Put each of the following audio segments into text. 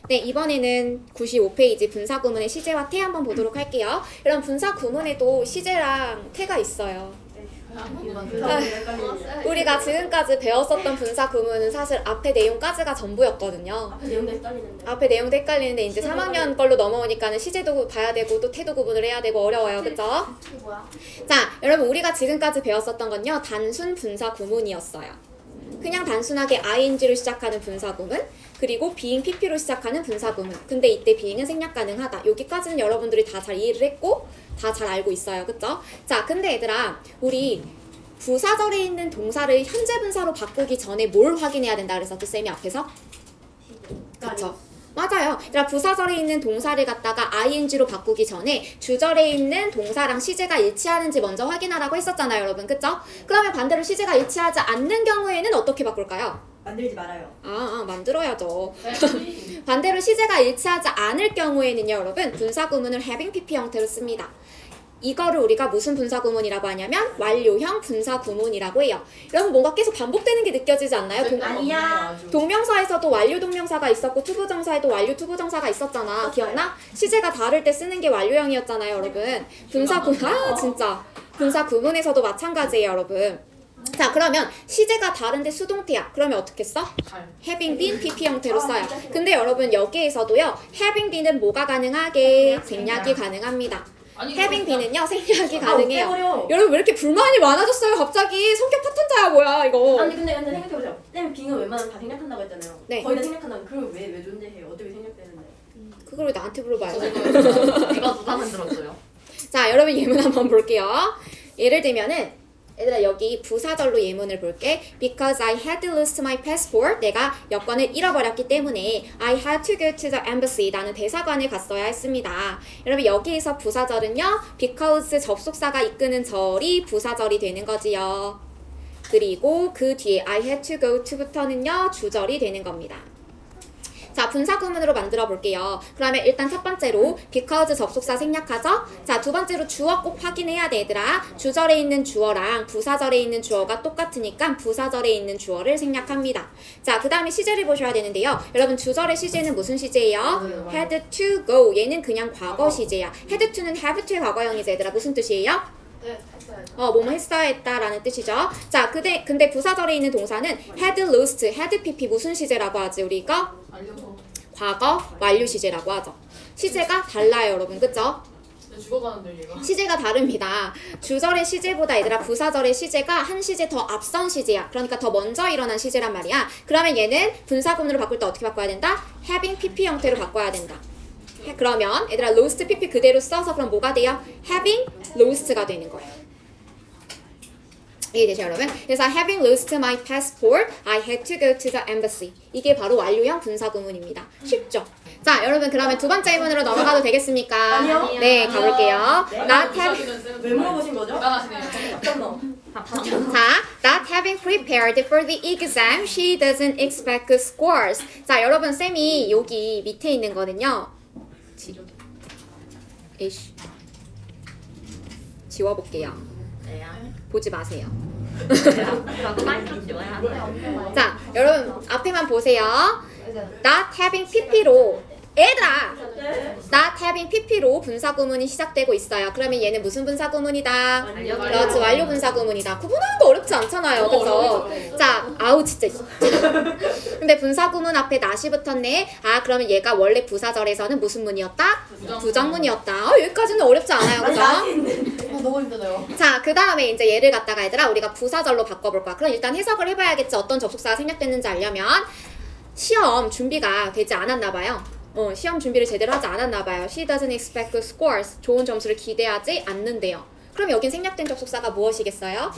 네, 이번에는 95페이지 분사 구문의 시제와 태 한번 보도록 할게요. 이런 분사 구문에도 시제랑 태가 있어요. 우리가 지금까지 배웠었던 분사 구문은 사실 앞에 내용까지가 전부였거든요. 앞에 내용도 헷갈리는데 이제 3학년 걸로 넘어오니까는 시제도 봐야 되고 또 태도 구분을 해야 되고 어려워요. 그쵸? 자, 여러분 우리가 지금까지 배웠었던 건요. 단순 분사 구문이었어요. 그냥 단순하게 ing로 시작하는 분사 구문, 그리고 being pp로 시작하는 분사 구문. 근데 이때 being은 생략 가능하다. 여기까지는 여러분들이 다 잘 이해를 했고 다 잘 알고 있어요. 그쵸? 자, 근데 얘들아, 우리 부사절에 있는 동사를 현재 분사로 바꾸기 전에 뭘 확인해야 된다 그랬었죠? 쌤이 앞에서? 그쵸? 맞아요. 그러니까 부사절에 있는 동사를 갖다가 ing로 바꾸기 전에 주절에 있는 동사랑 시제가 일치하는지 먼저 확인하라고 했었잖아요, 여러분. 그쵸? 그러면 반대로 시제가 일치하지 않는 경우에는 어떻게 바꿀까요? 만들지 말아요. 만들어야죠. 반대로 시제가 일치하지 않을 경우에는요, 여러분, 분사 구문을 having pp 형태로 씁니다. 이거를 우리가 무슨 분사 구문이라고 하냐면 완료형 분사 구문이라고 해요. 여러분 뭔가 계속 반복되는 게 느껴지지 않나요? 아니야. 동명사에서도 완료 동명사가 있었고 투부정사에도 완료 투부정사가 있었잖아. 기억나? 시제가 다를 때 쓰는 게 완료형이었잖아요, 여러분. 분사 구문, 진짜. 분사 구문에서도 마찬가지예요, 여러분. 자, 그러면 시제가 다른데 수동태야. 그러면 어떻게 써? having been pp 형태로 써요. 근데 여러분 여기에서도요. having been은 뭐가 가능하게? 생략이 가능합니다. having been은요. 생략이 가능해요. 여러분 왜 이렇게 불만이 많아졌어요? 갑자기 성격 파탄자야 뭐야 이거. 아니 근데 생각해보세요. 쌤 빙은 웬만하면 다 생략한다고 했잖아요. 네. 거의 다 생략한다고. 그럼 왜 존재해요? 어떻게 생략되는데? 그걸 왜 나한테 물어봐요? 제가 누가 만들었어요? 자, 여러분 예문 한번 볼게요. 예를 들면은 얘들아 여기 부사절로 예문을 볼게. Because I had lost my passport. 내가 여권을 잃어버렸기 때문에 I had to go to the embassy. 나는 대사관에 갔어야 했습니다. 여러분 여기에서 부사절은요. Because 접속사가 이끄는 절이 부사절이 되는 거지요. 그리고 그 뒤에 I had to go to부터는요. 주절이 되는 겁니다. 자, 분사 구문으로 만들어 볼게요. 그러면 일단 첫 번째로 because 접속사 생략하죠? 자, 두 번째로 주어 꼭 확인해야 돼, 얘들아. 주절에 있는 주어랑 부사절에 있는 주어가 똑같으니까 부사절에 있는 주어를 생략합니다. 자, 그 다음에 시제를 보셔야 되는데요. 여러분 주절의 시제는 무슨 시제예요? had to go. 얘는 그냥 과거 시제야. had to는 have to의 과거형이죠, 얘들아. 무슨 뜻이에요? 네, 했어요. 뭐뭐 했어야 했다라는 뜻이죠. 자, 근데 부사절에 있는 동사는 had lost, had pp 무슨 시제라고 하지, 우리가? 과거 완료 시제라고 하죠. 시제가 달라요, 여러분. 그쵸? 죽어가는데 얘가. 시제가 다릅니다. 주절의 시제보다 얘들아 부사절의 시제가 한 시제 더 앞선 시제야. 그러니까 더 먼저 일어난 시제란 말이야. 그러면 얘는 분사구문으로 바꿀 때 어떻게 바꿔야 된다? having pp 형태로 바꿔야 된다. 그러면 얘들아 lost pp 그대로 써서 그럼 뭐가 돼요? having lost가 되는 거예요. 이해되죠, 여러분? 그래서 having lost my passport, I had to go to the embassy. 이게 바로 완료형 분사 구문입니다. 쉽죠? 자, 여러분 그러면 두 번째 예문으로 넘어가도 되겠습니까? 아니요. 네, 가볼게요. 네. Not having 왜 물어보신 거죠? 대단하시네요. 어떤 너? 자, not having prepared for the exam, she doesn't expect good scores. 자, 여러분 쌤이 여기 밑에 있는 거는요. 지워볼게요. 보지 마세요. 저도 사이트 지워야 자, 여러분 앞에만 보세요. not having pp로 얘들아 not having pp로 분사 구문이 시작되고 있어요. 그러면 얘는 무슨 분사 구문이다? 그렇지, 완료 분사 구문이다. 구분하는 거 어렵지 않잖아요. 그쵸? 자, 아우 진짜. 근데 분사 구문 앞에 not이 붙었네. 그러면 얘가 원래 부사절에서는 무슨 문이었다? 부정문이었다. 여기까지는 어렵지 않아요. 그죠? 너무 힘드네요. 자, 그 다음에 이제 얘를 갖다가 얘들아 우리가 부사절로 바꿔볼 거야. 그럼 일단 해석을 해봐야겠지. 어떤 접속사가 생략됐는지 알려면 시험 준비가 되지 않았나 봐요. 시험 준비를 제대로 하지 않았나 봐요. She doesn't expect good scores. 좋은 점수를 기대하지 않는데요. 그럼 여긴 생략된 접속사가 무엇이겠어요?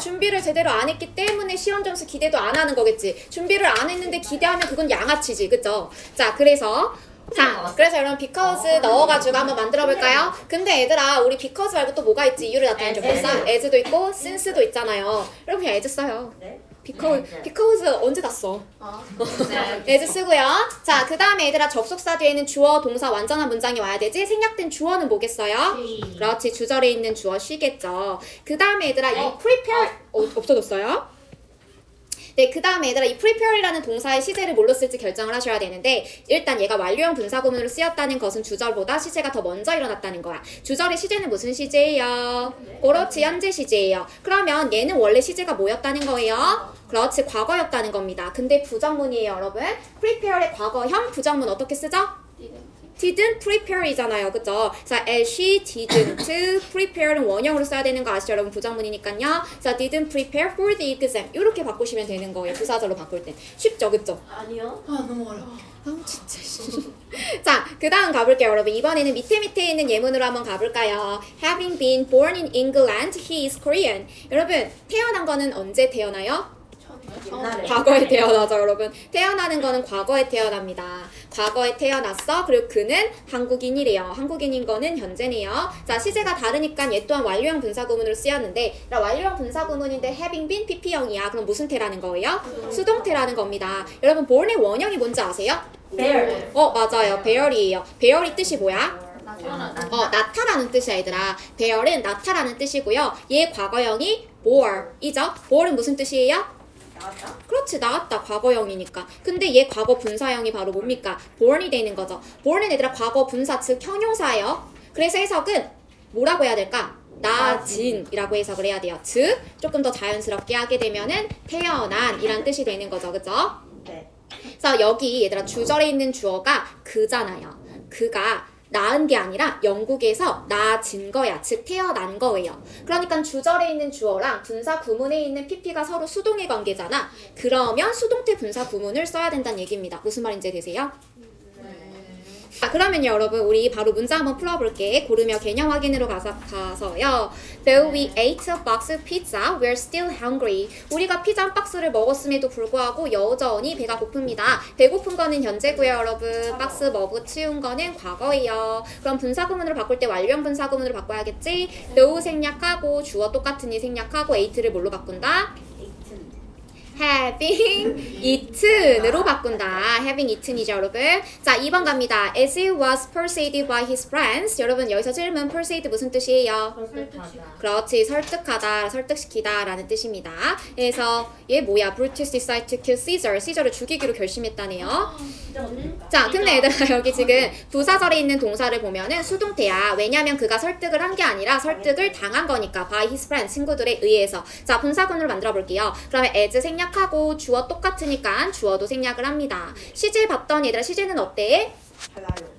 준비를 제대로 안 했기 때문에 시험 점수 기대도 안 하는 거겠지. 준비를 안 했는데 기대하면 그건 양아치지. 그쵸? 자, 그래서 여러분 because 넣어가지고 한번 만들어볼까요? 근데 얘들아 우리 because 말고 또 뭐가 있지? 이유를 나타내는 접속사? as도 있고 since도 있잖아요. 여러분 그냥 as 써요. 네. because 언제 다 써? as 쓰고요. 자, 그 다음에 얘들아 접속사 뒤에는 주어, 동사, 완전한 문장이 와야 되지. 생략된 주어는 뭐겠어요? 그렇지, 주절에 있는 주어 she겠죠. 그 다음에 얘들아 이 prepare 없어졌어요? 네, 그 다음에 얘들아 이 prepare이라는 동사의 시제를 뭘로 쓸지 결정을 하셔야 되는데 일단 얘가 완료형 분사구문으로 쓰였다는 것은 주절보다 시제가 더 먼저 일어났다는 거야. 주절의 시제는 무슨 시제예요? 그렇지, 현재 시제예요. 그러면 얘는 원래 시제가 뭐였다는 거예요? 그렇지, 과거였다는 겁니다. 근데 부정문이에요, 여러분. prepare의 과거형 부정문 어떻게 쓰죠? didn't prepare이잖아요, 그죠? 자, as she didn't prepare는 원형으로 써야 되는 거 아시죠, 여러분? 부정문이니까요. 자, didn't prepare for the exam 이렇게 바꾸시면 되는 거예요, 부사절로 바꿀 땐. 쉽죠, 그죠? 아니요. 아 너무 어려워. 아우 진짜. 자, 그 다음 가볼게요, 여러분. 이번에는 밑에 있는 예문으로 한번 가볼까요? Having been born in England, he is Korean. 여러분, 태어난 거는 언제 태어나요? 옛날에. 과거에 태어나죠, 여러분. 태어나는 거는 과거에 태어납니다. 과거에 태어났어. 그리고 그는 한국인이래요. 한국인인 거는 현재네요. 자, 시제가 다르니까 얘 또한 완료형 분사구문으로 쓰였는데 완료형 분사구문인데 having been PP형이야. 그럼 무슨 태라는 거예요? 수동태라는 겁니다. 여러분, born의 원형이 뭔지 아세요? bear. 맞아요. bear이에요. bear이 뜻이 뭐야? 나타라는 뜻이야, 얘들아. bear은 나타라는 뜻이고요. 얘 과거형이 bore이죠. bore는 무슨 뜻이에요? 나왔다. 그렇지, 나왔다. 과거형이니까. 근데 얘 과거 분사형이 바로 뭡니까? born이 되는 거죠. born은 얘들아 과거 분사 즉 형용사예요. 그래서 해석은 뭐라고 해야 될까? 나진이라고 해석을 해야 돼요. 즉 조금 더 자연스럽게 하게 되면은 태어난 이란 뜻이 되는 거죠. 그죠? 네. 그래서 여기 얘들아 주절에 있는 주어가 그잖아요. 그가 낳은 게 아니라 영국에서 낳아진 거야. 즉 태어난 거예요. 그러니까 주절에 있는 주어랑 분사 구문에 있는 PP가 서로 수동의 관계잖아. 그러면 수동태 분사 구문을 써야 된다는 얘기입니다. 무슨 말인지 되세요? 자, 그러면요, 여러분, 우리 바로 문장 한번 풀어볼게. 고르며 개념 확인으로 가서요. Though we ate a box of pizza, we're still hungry. 우리가 피자 한 박스를 먹었음에도 불구하고 여전히 배가 고픕니다. 배고픈 거는 현재고요, 여러분. 박스 먹고 치운 거는 과거예요. 그럼 분사구문으로 바꿀 때 완료형 분사구문으로 바꿔야겠지? though 생략하고 주어 똑같으니 생략하고 ate를 뭘로 바꾼다? having eaten으로 바꾼다. having eaten이죠, 여러분. 자, 2번 갑니다. As he was persuaded by his friends. 여러분, 여기서 질문 persuade 무슨 뜻이에요? 그렇지, 설득하다, 설득시키다 라는 뜻입니다. 그래서 얘 뭐야? Brutus decided to kill Caesar. Caesar을 죽이기로 결심했다네요. 자, 근데 얘들아 여기 지금 부사절에 있는 동사를 보면은 수동태야. 왜냐면 그가 설득을 한 게 아니라 설득을 당한 거니까. by his friends, 친구들에 의해서. 자, 분사구문을 만들어 볼게요. 그러면 as 생략하고 주어 똑같으니까 주어도 생략을 합니다. 시제 봤더니 얘들아 시제는 어때?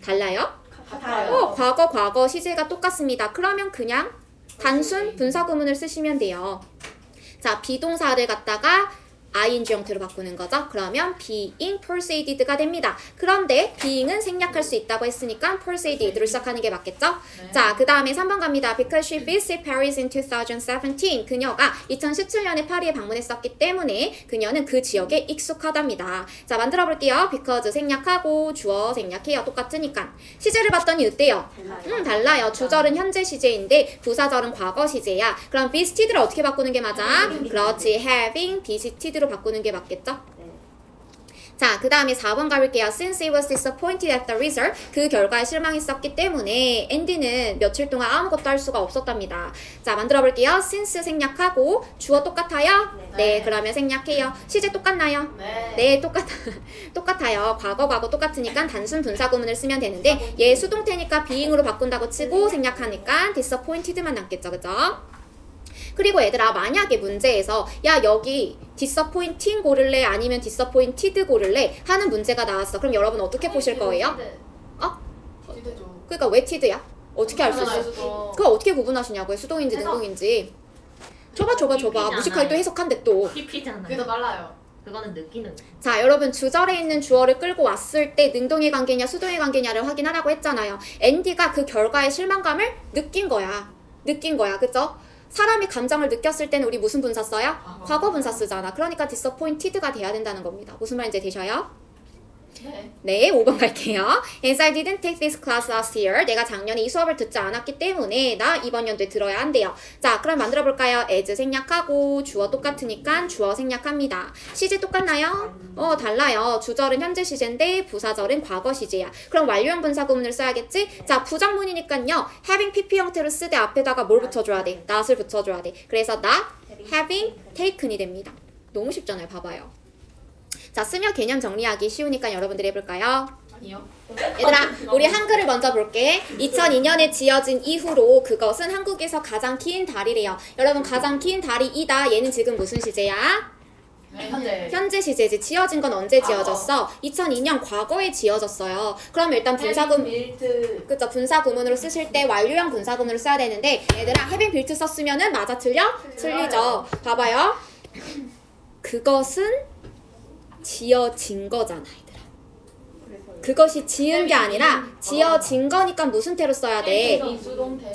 달라요? 같아요. 과거 시제가 똑같습니다. 그러면 그냥 단순 분사구문을 쓰시면 돼요. 자, 비동사를 갖다가 ing 형태로 바꾸는 거죠. 그러면 being persuaded가 됩니다. 그런데 being은 생략할 수 있다고 했으니까 persuaded로 시작하는 게 맞겠죠? 네. 자, 그 다음에 3번 갑니다. Because she visited Paris in 2017. 그녀가 2017년에 파리에 방문했었기 때문에 그녀는 그 지역에 익숙하답니다. 자, 만들어 볼게요. because 생략하고 주어 생략해요. 똑같으니까. 시제를 봤더니 어때요? 달라요. 주절은 현재 시제인데 부사절은 과거 시제야. 그럼 visited를 어떻게 바꾸는 게 맞아? 그렇지. having visited로 바꾸는 게 맞겠죠? 자, 그 다음에 4번 가볼게요. Since he was disappointed at the result, 그 결과에 실망했었기 때문에 앤디는 며칠 동안 아무것도 할 수가 없었답니다. 자, 만들어 볼게요. Since 생략하고 주어 똑같아요? 네, 그러면 생략해요. 시제 똑같나요? 네, 똑같아요. 과거 똑같으니까 단순 분사구문을 쓰면 되는데 얘 수동태니까 being으로 바꾼다고 치고 생략하니까 disappointed만 남겠죠, 그죠? 그리고 얘들아 만약에 문제에서 야 여기 disappointing 고를래 아니면 disappointed 고를래 하는 문제가 나왔어. 그럼 여러분 어떻게 보실 거예요? 디드죠. 그러니까 왜 tid야? 어떻게 알 수 있어? 그거 어떻게 구분하시냐고요? 수동인지 능동인지. 줘봐. 무식하게 또 해석한대 또. PP잖아요. 그게 더 빨라요. 그거는 느끼는 거. 자, 여러분 주절에 있는 주어를 끌고 왔을 때 능동의 관계냐 수동의 관계냐를 확인하라고 했잖아요. 앤디가 그 결과의 실망감을 느낀 거야. 그쵸? 사람이 감정을 느꼈을 때는 우리 무슨 분사 써요? 과거 분사 쓰잖아. 그러니까 disappointed가 돼야 된다는 겁니다. 무슨 말인지 되셔요? 네, 5번 갈게요. As I didn't take this class last year. 내가 작년에 이 수업을 듣지 않았기 때문에 나 이번 연도에 들어야 한대요. 자, 그럼 만들어 볼까요? as 생략하고 주어 똑같으니까 주어 생략합니다. 시제 똑같나요? 달라요. 주절은 현재 시제인데 부사절은 과거 시제야. 그럼 완료형 분사구문을 써야겠지? 자, 부정문이니까요. having pp 형태로 쓰되 앞에다가 뭘 붙여줘야 돼? not을 붙여줘야 돼. 그래서 not having taken이 됩니다. 너무 쉽잖아요. 봐봐요. 자, 쓰며 개념 정리하기 쉬우니까 여러분들이 해볼까요? 아니요. 얘들아, 우리 한글을 먼저 볼게. 2002년에 지어진 이후로 그것은 한국에서 가장 긴 달이래요. 여러분, 가장 긴 달이 이다. 얘는 지금 무슨 시제야? 현재. 현재 시제지. 지어진 건 언제 지어졌어? 2002년 과거에 지어졌어요. 그럼 일단 그쵸, 분사 구문으로 쓰실 때 완료형 분사 구문으로 써야 되는데 얘들아, having built 썼으면은 맞아 틀려? 틀리죠. 봐봐요. 그것은 지어진 거잖아, 얘들아. 그것이 지은 게 아니라 지어진 거니까 무슨 태로 써야 돼?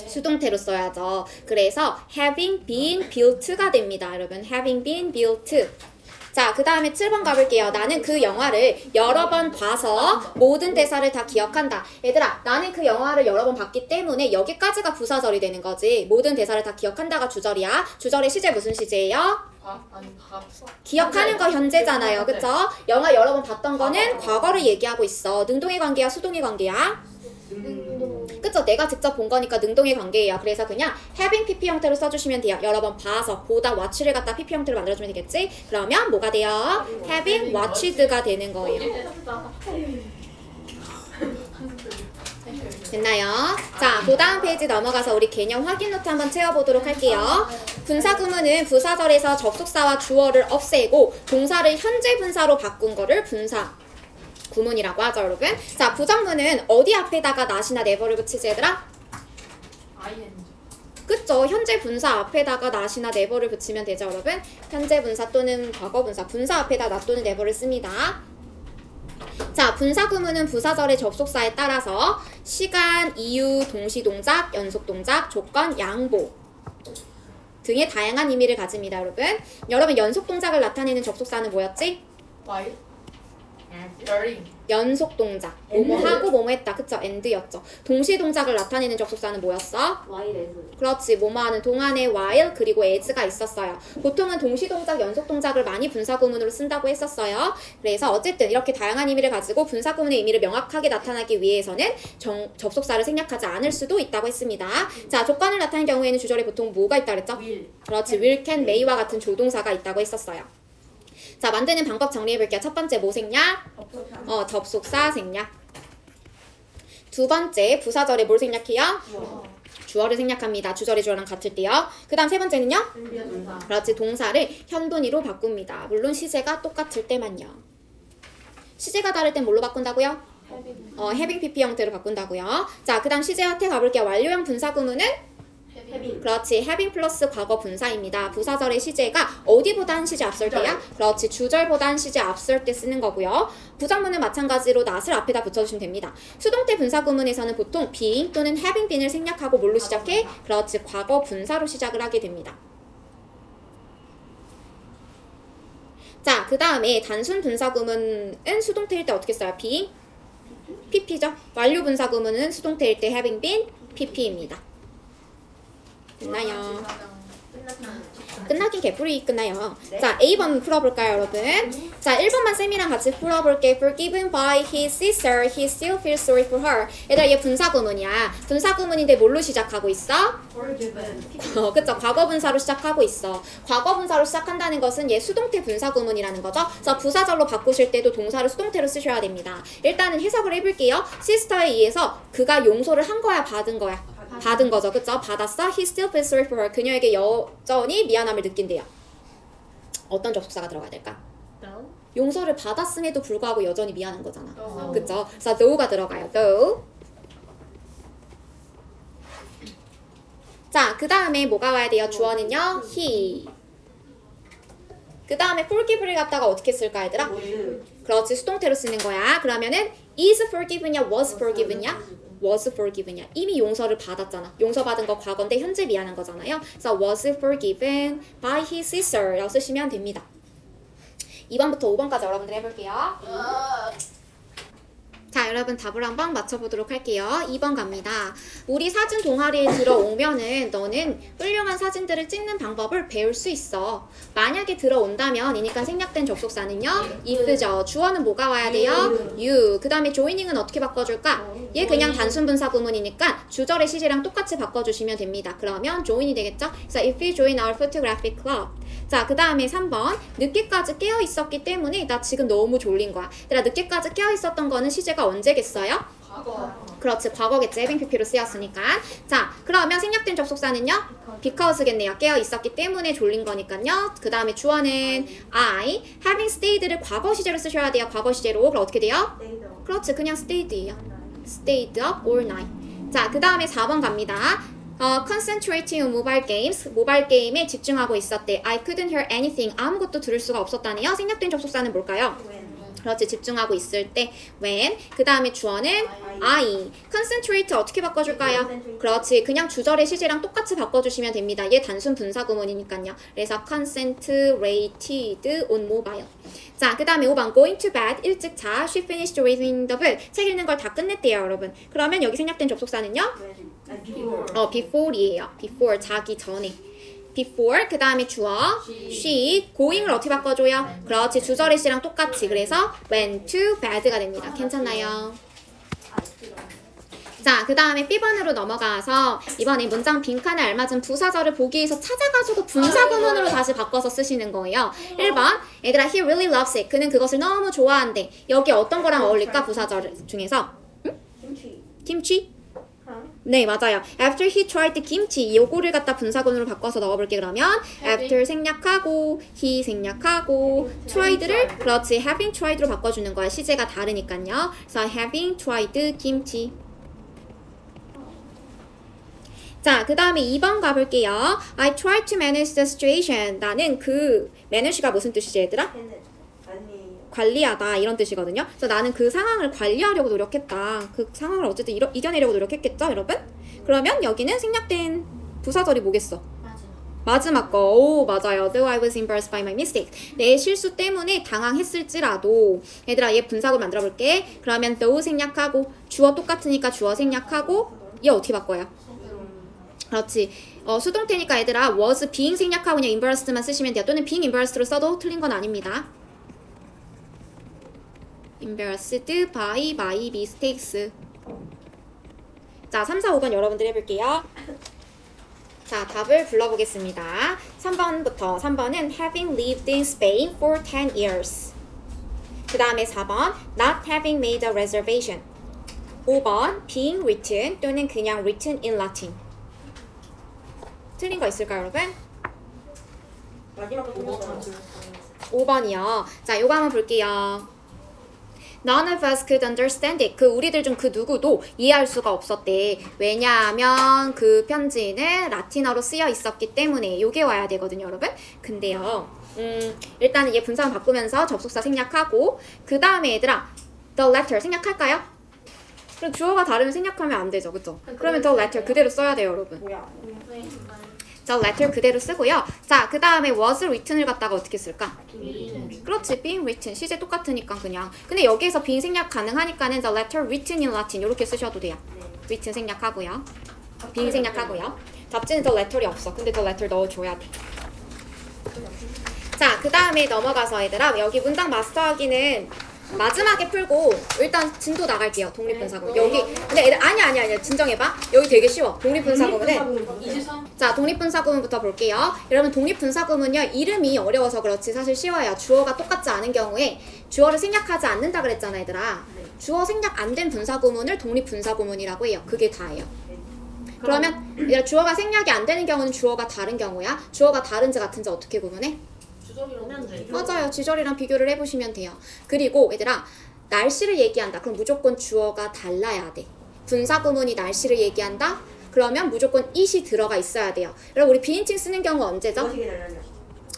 수동태로 써야죠. 그래서 having been built가 됩니다. 여러분, having been built. 자, 그 다음에 7번 가볼게요. 나는 그 영화를 여러 번 봐서 모든 대사를 다 기억한다. 얘들아, 나는 그 영화를 여러 번 봤기 때문에 여기까지가 부사절이 되는 거지. 모든 대사를 다 기억한다가 주절이야. 주절의 시제 무슨 시제예요? 기억하는 거 현재잖아요. 그쵸? 영화 여러 번 봤던 거는 과거를 얘기하고 있어. 능동의 관계야, 수동의 관계야? 그쵸? 내가 직접 본 거니까 능동의 관계예요. 그래서 그냥 having pp 형태로 써주시면 돼요. 여러 번 봐서, 보다 watch를 갖다 pp 형태로 만들어주면 되겠지? 그러면 뭐가 돼요? having watched가 되는 거예요. 됐나요? 자, 그 다음 페이지 넘어가서 우리 개념 확인 노트 한번 채워보도록 할게요. 분사 구문은 부사절에서 접속사와 주어를 없애고 동사를 현재 분사로 바꾼 거를 분사 구문이라고 하죠, 여러분. 자, 부정문은 어디 앞에다가 not이나 never를 붙이지, 얘들아? 그쵸? 현재 분사 앞에다가 not이나 never를 붙이면 되죠, 여러분. 현재 분사 또는 과거 분사, 분사 앞에다 not 또는 never를 씁니다. 자, 분사 구문은 부사절의 접속사에 따라서 시간, 이유, 동시동작, 연속동작, 조건, 양보 등의 다양한 의미를 가집니다, 여러분. 여러분, 연속동작을 나타내는 접속사는 뭐였지? 연속동작. 뭐뭐 하고 뭐뭐 했다. 그쵸? and였죠. 동시동작을 나타내는 접속사는 뭐였어? 그렇지. 뭐뭐 하는 동안에 while 그리고 as가 있었어요. 보통은 동시동작, 연속동작을 많이 분사구문으로 쓴다고 했었어요. 그래서 어쨌든 이렇게 다양한 의미를 가지고 분사구문의 의미를 명확하게 나타나기 위해서는 접속사를 생략하지 않을 수도 있다고 했습니다. 자, 조건을 나타내는 경우에는 주절에 보통 뭐가 있다 그랬죠? 그렇지. will, can, may와 같은 조동사가 있다고 했었어요. 자, 만드는 방법 정리해볼게요. 첫 번째 뭐 생략? 접속사 생략. 두 번째 부사절에 뭘 생략해요? 주어를 생략합니다. 주절의 주어랑 같을 때요. 그 다음 세 번째는요? 그렇지. 동사를 현분위로 바꿉니다. 물론 시제가 똑같을 때만요. 시제가 다를 땐 뭘로 바꾼다고요? having pp 형태로 바꾼다고요. 자, 그 다음 시제 하태 가볼게요. 완료형 분사 구문은? 그렇지. having 플러스 과거 분사입니다. 부사절의 시제가 어디보다 한 시제 앞설 때야? 그렇지. 주절보다 한 시제 앞설 때 쓰는 거고요. 부정문은 마찬가지로 not을 앞에다 붙여주시면 됩니다. 수동태 분사 구문에서는 보통 being 또는 having been을 생략하고 뭘로 시작해? 그렇지. 과거 분사로 시작을 하게 됩니다. 자, 그 다음에 단순 분사 구문은 수동태일 때 어떻게 써요? being? pp죠. 완료 분사 구문은 수동태일 때 having been, pp입니다. 끝나요. 끝나긴 개뿔이 끝나요. 네. 자, A번 풀어볼까요, 여러분? 자, 1번만 쌤이랑 같이 풀어볼게. Forgiven by his sister, he still feels sorry for her. 얘들아, 얘 분사구문이야. 분사구문인데 뭘로 시작하고 있어? 그쵸. 과거분사로 시작하고 있어. 과거분사로 시작한다는 것은 얘 수동태 분사구문이라는 거죠. 그래서 부사절로 바꾸실 때도 동사를 수동태로 쓰셔야 됩니다. 일단은 해석을 해볼게요. sister에 의해서 그가 용서를 한 거야, 받은 거야? 받은 거죠. 그쵸? 받았어. He still feels sorry for her. 그녀에게 여전히 미안함을 느낀대요. 어떤 접속사가 들어가야 될까? 용서를 받았음에도 불구하고 여전히 미안한 거잖아. 그쵸? 그래서 though가 들어가요. though. 자, 그 다음에 뭐가 와야 돼요? 주어는요? he. 그 다음에 forgive를 갖다가 어떻게 쓸까, 얘들아? 그렇지. 수동태로 쓰는 거야. 그러면은 is forgiven이야? was forgiven이야? was forgiven이야. 이미 용서를 받았잖아. 용서받은 거 과거인데 현재 미안한 거잖아요. 그래서 was forgiven by his sister 라고 쓰시면 됩니다. 2번부터 5번까지 여러분들 해볼게요. 자, 여러분 답을 한번 맞춰보도록 할게요. 2번 갑니다. 우리 사진 동아리에 들어오면은 너는 훌륭한 사진들을 찍는 방법을 배울 수 있어. 만약에 들어온다면 이니까 생략된 접속사는요? if죠. 주어는 뭐가 와야 돼요? you. 그 다음에 joining은 어떻게 바꿔줄까? 얘 그냥 단순 분사 구문이니까 주절의 시제랑 똑같이 바꿔주시면 됩니다. 그러면 join이 되겠죠? 그래서 if you join our photographic club. 자, 그 다음에 3번. 늦게까지 깨어 있었기 때문에 나 지금 너무 졸린 거야. 얘들아, 늦게까지 깨어 있었던 거는 시제가 언제겠어요? 과거. 그렇지, 과거겠지. having pp로 쓰였으니까. 자, 그러면 생략된 접속사는요? because겠네요. 깨어 있었기 때문에 졸린 거니까요. 그 다음에 주어는 I. having stayed를 과거 시제로 쓰셔야 돼요. 과거 시제로. 그럼 어떻게 돼요? 네이도. 그렇지, 그냥 stayed예요. stayed up all night. 자, 그 다음에 4번 갑니다. concentrating on mobile games. 모바일 게임에 집중하고 있었대. I couldn't hear anything. 아무것도 들을 수가 없었다네요. 생략된 접속사는 뭘까요? when. 그렇지, 집중하고 있을 때 when. 그 다음에 주어는 I. concentrate 어떻게 바꿔줄까요? 그렇지, 그냥 주절의 시제랑 똑같이 바꿔주시면 됩니다. 얘 단순 분사 구문이니까요. 그래서 concentrated on mobile. 자, 그 다음에 5번 going to bed. 일찍 자. She finished reading the book. 책 읽는 걸 다 끝냈대요, 여러분. 그러면 여기 생략된 접속사는요? when. 아니, before. before이에요. before, 자기 전에. before, 그 다음에 주어 she, going을 어떻게 바꿔줘요? 그렇지, 주절의 시랑 똑같이. 그래서 went to bed가 됩니다. 괜찮나요? 자, 그 다음에 B번으로 넘어가서 이번에 문장 빈칸에 알맞은 부사절을 보기에서 찾아가지고 분사구문으로 다시 바꿔서 쓰시는 거예요. 1번, 얘들아 he really loves it. 그는 그것을 너무 좋아한대. 여기 어떤 거랑 어울릴까? 부사절 중에서 김치. 김치? huh? 네, 맞아요. After he tried kimchi. 요거를 갖다 분사구문으로 바꿔서 넣어볼게. 그러면 after 생략하고 he 생략하고 tried를 그렇지, having tried로 바꿔주는 거야. 시제가 다르니까요. 그래서 having tried kimchi. 자, 그 다음에 2번 가볼게요. I tried to manage the situation. 나는 그 manage가 무슨 뜻이지, 얘들아? 했는. 아니. 관리하다 이런 뜻이거든요. 그래서 나는 그 상황을 관리하려고 노력했다. 그 상황을 어쨌든 이겨내려고 노력했겠죠, 여러분? 그러면 여기는 생략된 부사절이 뭐겠어? 마지막 거. 오, 맞아요. Though I was embarrassed by my mistake. 내 실수 때문에 당황했을지라도. 얘들아, 얘 분사구 만들어 볼게. 그러면 though 생략하고 주어 똑같으니까 주어 생략하고 얘 어떻게 바꿔요? 그렇지. 수동태니까 얘들아 was being 생략하고 그냥 embarrassed만 쓰시면 돼요. 또는 being embarrassed로 써도 틀린 건 아닙니다. embarrassed by my mistakes. 자, 3, 4, 5번 여러분들 해볼게요. 자, 답을 불러보겠습니다. 3번부터. 3번은 having lived in Spain for 10 years. 그 다음에 4번 not having made a reservation. 5번 being written 또는 그냥 written in Latin. 틀린 거 있을까요, 여러분? 마지막 거 보고 5번이요. 자, 요거 한번 볼게요. None of us could understand it. 그 우리들 중 그 누구도 이해할 수가 없었대. 왜냐하면 그 편지는 라틴어로 쓰여 있었기 때문에. 요게 와야 되거든요, 여러분. 근데요. 일단은 얘 분사만 바꾸면서 접속사 생략하고 그 다음에 얘들아 the letter 생략할까요? 그럼 주어가 다르면 생략하면 안 되죠, 그쵸? 그러면 the letter 그대로 써야 돼요, 여러분. 뭐야? the letter 그대로 쓰고요. 자, 그 다음에 was written을 갖다가 어떻게 쓸까? 그렇지, being written. 시제 똑같으니까 그냥. 근데 여기에서 being 생략 가능하니까는 the letter written in Latin 이렇게 쓰셔도 돼요. written 생략하고요. being 생략하고요. 답지는 the letter이 없어. 근데 the letter 넣어줘야 돼. 자, 그 다음에 넘어가서 얘들아 여기 문장 마스터하기는 마지막에 풀고 일단 진도 나갈게요. 독립분사구문. 여기 근데 애들 아니야 진정해봐. 여기 되게 쉬워. 독립분사구문은 23. 자, 독립분사구문부터 볼게요. 여러분 독립분사구문은요 이름이 어려워서 그렇지 사실 쉬워요. 주어가 똑같지 않은 경우에 주어를 생략하지 않는다 그랬잖아, 얘들아. 주어 생략 안 된 분사구문을 독립분사구문이라고 해요. 그게 다예요. 그러면 얘들아 주어가 생략이 안 되는 경우는 주어가 다른 경우야. 주어가 다른지 같은지 어떻게 구분해? 주절이라면 돼. 맞아요. 지절이랑 비교를 해보시면 돼요. 그리고 얘들아 날씨를 얘기한다. 그럼 무조건 주어가 달라야 돼. 분사구문이 날씨를 얘기한다? 그러면 무조건 it이 들어가 있어야 돼요. 여러분 우리 비인칭 쓰는 경우 언제죠?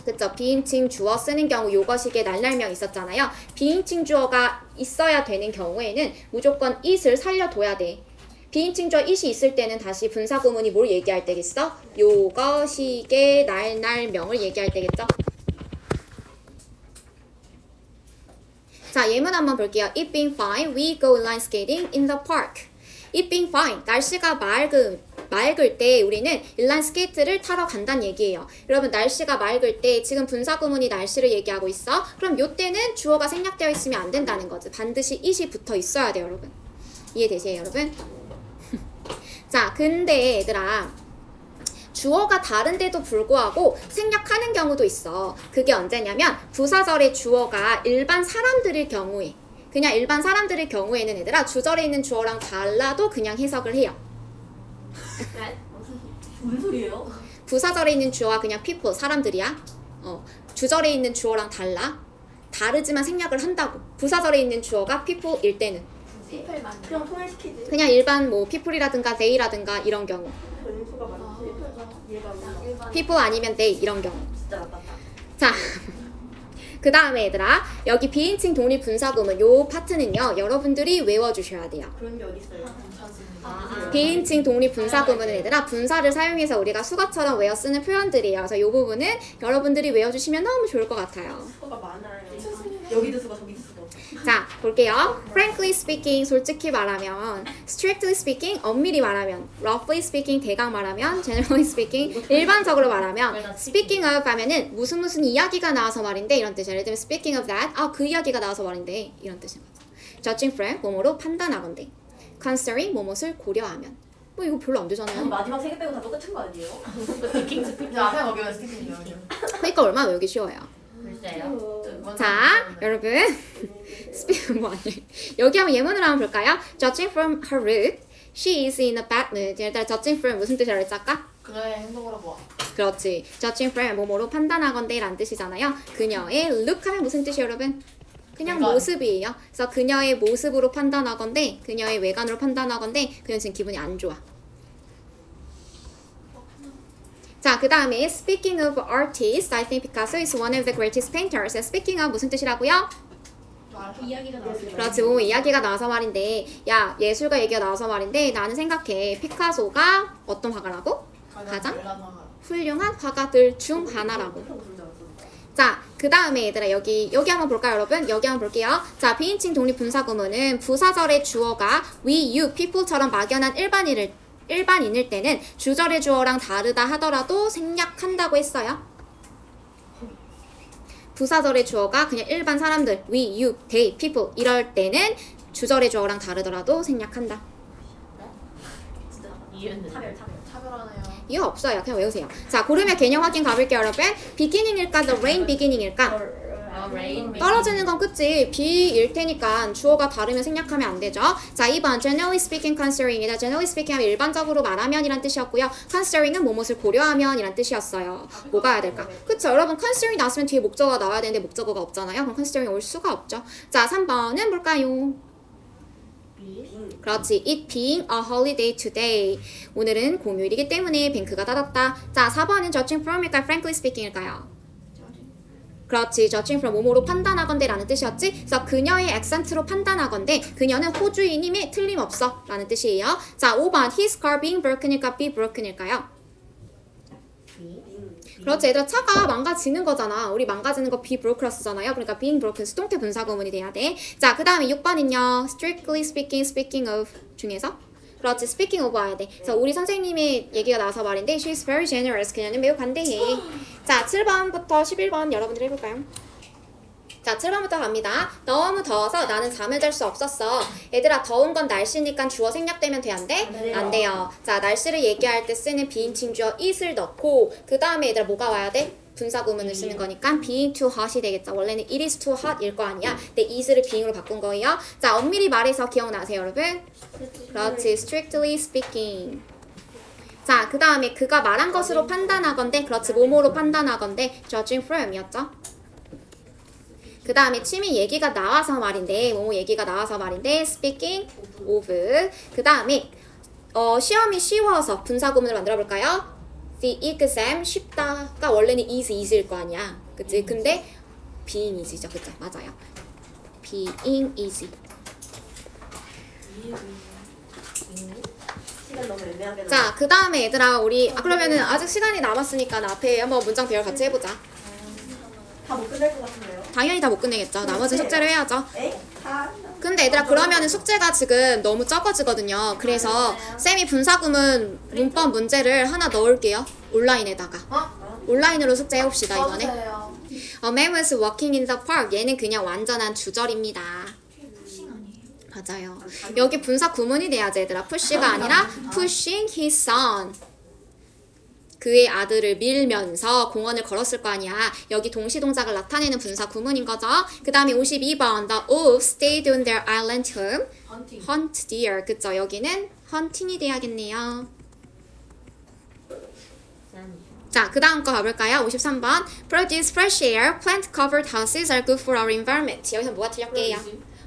그쵸? 비인칭 주어 쓰는 경우 요거식에 날날명 있었잖아요. 비인칭 주어가 있어야 되는 경우에는 무조건 it을 살려둬야 돼. 비인칭 주어 it이 있을 때는 다시 분사구문이 뭘 얘기할 때겠어? 요거식의 날날명을 얘기할 때겠죠? 자, 예문 한번 볼게요. It being fine, we go inline skating in the park. It being fine, 날씨가 맑을 때 우리는 인라인 스케이트를 타러 간다는 얘기예요. 여러분, 날씨가 맑을 때 지금 분사구문이 날씨를 얘기하고 있어. 그럼 요때는 주어가 생략되어 있으면 안 된다는 거지. 반드시 it이 붙어 있어야 돼요, 여러분. 이해되세요, 여러분? 자, 근데 얘들아, 주어가 다른데도 불구하고 생략하는 경우도 있어. 그게 언제냐면 부사절의 주어가 일반 사람들일 경우에, 그냥 일반 사람들일 경우에는 얘들아 주절에 있는 주어랑 달라도 그냥 해석을 해요. 무슨 소리예요? 부사절에 있는 주어가 그냥 people, 사람들이야. 주절에 있는 주어랑 다르지만 생략을 한다고. 부사절에 있는 주어가 people일 때는 그냥 통일시키지. 그냥 일반 뭐 people이라든가 they라든가 이런 경우, 변수가 많지. 얘가 people 아니면 they 이런 경우. 진짜 나빴다. 자, 그 다음에 얘들아, 여기 비인칭 독립 분사구문 요 파트는요 여러분들이 외워주셔야 돼요. 그런 게 어딨어요? 비인칭 독립 분사구문은 얘들아 분사를 사용해서 우리가 수거처럼 외워 쓰는 표현들이에요. 그래서 이 부분은 여러분들이 외워주시면 너무 좋을 것 같아요. 수가 많아요. 여기도 수가 저기도 수가. 자, 볼게요. Frankly speaking, 솔직히 말하면, strictly speaking, 엄밀히 말하면, roughly speaking, 대강 말하면, generally speaking, 일반적으로 말하면, speaking of 하면은 무슨 이야기가 나와서 말인데 이런 뜻이야. 예를 들면 speaking of that, 그 이야기가 나와서 말인데 이런 뜻인 거죠. Judging from, 뭐뭐로 판단하건대. Considering, 뭐뭇을 고려하면. 뭐 이거 별로 안 되잖아요. 마지막 세 개 빼고 다 똑같은 거 아니에요? 앞에 먹으면 스티킹이요. 그러니까 얼마나 외우기 쉬워요. 글쎄요. 자, 여러분. 뭐 아니. 여기 한번 예문을 한번 볼까요? Judging from her look, she is in a bad mood. 일단 judging from 무슨 뜻이라고 했지 아까? 그녀의 행동으로 보아. 그렇지. Judging from 뭐뭐로 판단하건대 라는 뜻이잖아요. 그녀의 look 하면 무슨 뜻이에요, 여러분? 그냥 외관. 모습이에요. 그래서 그녀의 모습으로 판단하건대, 그녀의 외관으로 판단하건대, 그녀는 지금 기분이 안 좋아. 자, 그 다음에 speaking of artists, I think Picasso is one of the greatest painters. Speaking of 무슨 뜻이라고요? 이야기가 나왔어요. 그렇지, 뭐 이야기가 나와서 말인데, 야, 예술가 얘기가 나와서 말인데, 나는 생각해. 피카소가 어떤 화가라고? 가장 훌륭한 화가들 중 하나라고. 자, 그 다음에 얘들아 여기 한번 볼까요, 여러분? 여기 한번 볼게요. 자, 비인칭 독립 분사구문은 부사절의 주어가 we, you, people처럼 막연한 일반인일 때는 주절의 주어랑 다르다 하더라도 생략한다고 했어요. 부사절의 주어가 그냥 일반 사람들, we, you, they, people 이럴 때는 주절의 주어랑 다르더라도 생략한다. 이유는 차별하네요. 이유 없어요. 그냥 외우세요. 자, 고르면 개념 확인 가볼게요, 여러분. beginning일까, the rain beginning일까? 레인 떨어지는 건 끝지. B일 테니까 주어가 다르면 생략하면 안 되죠. 자, 2번 generally speaking considering이다. generally speaking 하면 일반적으로 말하면 이란 뜻이었고요. considering은 뭐뭇을 고려하면 이란 뜻이었어요. 뭐가 해야 될까? 그쵸, 여러분 considering 나왔으면 뒤에 목적어가 나와야 되는데 목적어가 없잖아요. 그럼 considering 올 수가 없죠. 자, 3번은 뭘까요? 그렇지. It being a holiday today. 오늘은 공휴일이기 때문에 뱅크가 닫았다. 자, 4번은 judging from일까요? frankly speaking일까요? 그렇지. judging from 뭐뭐로 판단하건대 라는 뜻이었지. 그래서 그녀의 액센트로 판단하건대 그녀는 호주인임에 틀림없어 라는 뜻이에요. 자, 5번 his car being broken일까 be broken일까요? 그렇지. 얘들아 차가 망가지는 거잖아. 우리 망가지는 거 be broken으로 쓰잖아요. 그러니까 being broken 수동태 분사구문이 돼야 돼. 자, 그 다음에 6번은요. strictly speaking, speaking of 중에서 그렇지. speaking of 와야 돼. 그래서 우리 선생님의 얘기가 나와서 말인데 she's very generous. 그녀는 매우 관대해. 자, 7번부터 11번 여러분들 해볼까요? 자, 7번부터 갑니다. 너무 더워서 나는 잠을 잘 수 없었어. 얘들아, 더운 건 날씨니까 주어 생략되면 돼, 안 돼? 안 돼요. 안 돼요. 자, 날씨를 얘기할 때 쓰는 비인칭 주어 it을 넣고 그 다음에 얘들아 뭐가 와야 돼? 분사구문을 쓰는 거니까 being too hot이 되겠죠. 원래는 it is too hot 일 거 아니야. 근데 is를 being으로 바꾼 거예요. 자, 엄밀히 말해서 기억나세요, 여러분? 그렇지. strictly speaking. 자, 그 다음에 그가 말한 것으로 판단하건대, 그렇지. 뭐뭐로 판단하건대 judging from이었죠. 그 다음에 취미 얘기가 나와서 말인데, 뭐뭐 얘기가 나와서 말인데 speaking of. 그 다음에 시험이 쉬워서 분사구문을 만들어 볼까요? The exam 쉽다가 원래는 is일 거 아니야. 그치? 근데 being is죠. 그쵸? 맞아요. being easy. 시간 너무 애매하게. 자, 그 다음에 얘들아 우리 그러면은 아직 시간이 남았으니까 앞에 한번 문장 배열 같이 해보자. 다못 끝낼 것 같은데요? 당연히 다 못 끝내겠죠. 나머지 숙제를 해야죠. 에이? 다. 근데 얘들아 그러면은 숙제가 지금 너무 적어지거든요. 그래서 쌤이 분사구문 문법 문제를 하나 넣을게요. 온라인에다가. 온라인으로 숙제 해봅시다 이번에. 써주세요. A man was walking in the park. 얘는 그냥 완전한 주절입니다. 맞아요. 여기 분사 구문이 돼야지 얘들아. push가 아니라 pushing his son. 그의 아들을 밀면서 공원을 걸었을 거 아니야. 여기 동시 동작을 나타내는 분사 구문인 거죠. 그 다음에 52번 The wolves stayed on their island home. 헌팅. hunt deer. 그쵸? 여기는 hunting이 돼야겠네요. 자, 그 다음 거 가볼까요? 53번 Produce fresh air, plant covered houses are good for our environment. 여기서 뭐가 틀렸게요?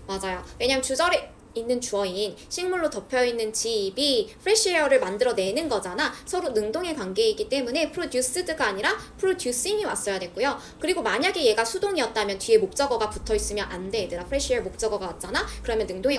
맞아요. 왜냐면 주절에 있는 주어인 식물로 덮여있는 집이 fresh air를 만들어내는 거잖아. 서로 능동의 관계이기 때문에 produced가 아니라 producing이 왔어야 됐고요. 그리고 만약에 얘가 수동이었다면 뒤에 목적어가 붙어있으면 안 돼, 얘들아. fresh air 목적어가 왔잖아. 그러면 능동의